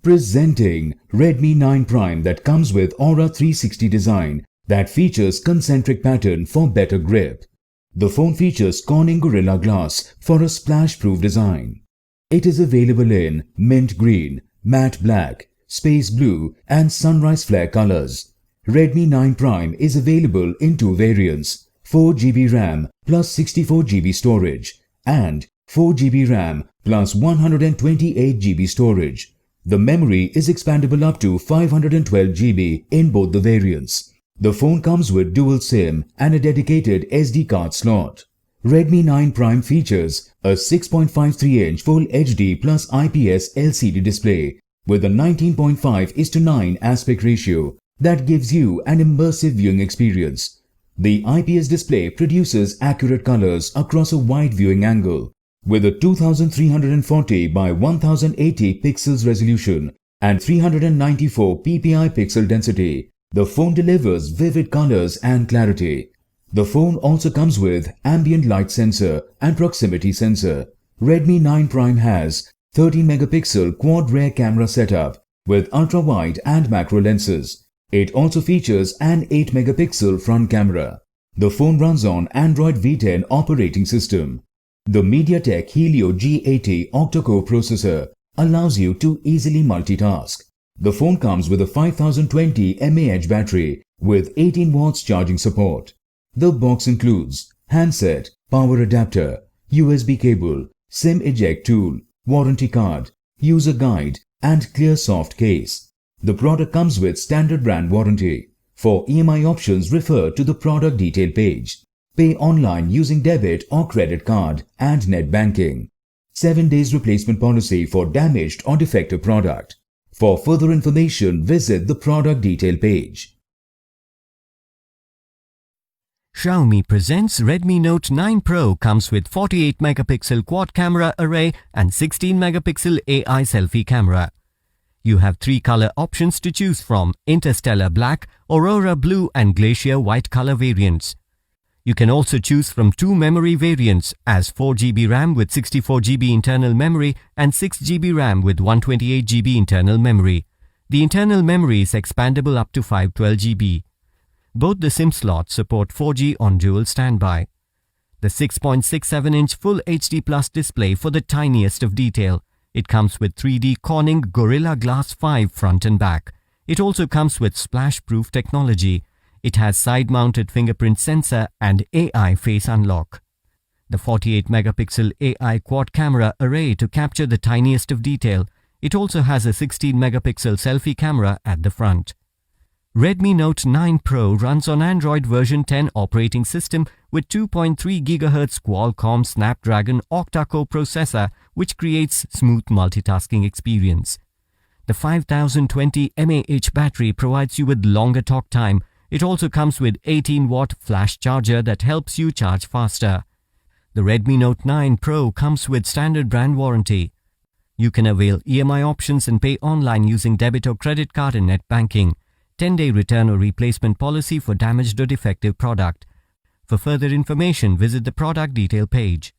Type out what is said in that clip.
Presenting Redmi 9 Prime that comes with Aura 360 design that features concentric pattern for better grip. The phone features Corning Gorilla Glass for a splash-proof design. It is available in mint green, matte black, space blue and sunrise flare colors. Redmi 9 Prime is available in two variants, 4GB RAM plus 64GB storage and 4GB RAM plus 128GB storage. The memory is expandable up to 512GB in both the variants. The phone comes with dual SIM and a dedicated SD card slot. Redmi 9 Prime features a 6.53-inch Full HD plus IPS LCD display with a 19.5:9 aspect ratio that gives you an immersive viewing experience. The IPS display produces accurate colors across a wide viewing angle with a 2340 by 1080 pixels resolution and 394 ppi pixel density. The phone delivers vivid colors and clarity. The phone also comes with ambient light sensor and proximity sensor. Redmi 9 Prime has 13-megapixel quad rear camera setup with ultra-wide and macro lenses. It also features an 8-megapixel front camera. The phone runs on Android V10 operating system. The Mediatek Helio G85 octa-core processor allows you to easily multitask. The phone comes with a 5020 mAh battery with 18 watts charging support. The box includes handset, power adapter, USB cable, SIM eject tool, warranty card, user guide and clear soft case. The product comes with standard brand warranty. For EMI options, refer to the product detail page. Pay online using debit or credit card and net banking. 7 days replacement policy for damaged or defective product. For further information, visit the product detail page. Xiaomi presents Redmi Note 9 Pro comes with 48-megapixel quad camera array and 16-megapixel AI selfie camera. You have 3 color options to choose from: Interstellar Black, Aurora Blue and Glacier White color variants. You can also choose from 2 memory variants as 4GB RAM with 64GB internal memory and 6GB RAM with 128GB internal memory. The internal memory is expandable up to 512GB. Both the SIM slots support 4G on dual standby. The 6.67-inch Full HD Plus display for the tiniest of detail. It comes with 3D Corning Gorilla Glass 5 front and back. It also comes with splash-proof technology. It has side-mounted fingerprint sensor and AI face unlock. The 48-megapixel AI quad camera array to capture the tiniest of detail. It also has a 16-megapixel selfie camera at the front. Redmi Note 9 Pro runs on Android version 10 operating system with 2.3 GHz Qualcomm Snapdragon octa-core processor, which creates smooth multitasking experience. The 5020 mAh battery provides you with longer talk time. It also comes with 18-watt flash charger that helps you charge faster. The Redmi Note 9 Pro comes with standard brand warranty. You can avail EMI options and pay online using debit or credit card and net banking. 10-day return or replacement policy for damaged or defective product. For further information, visit the product detail page.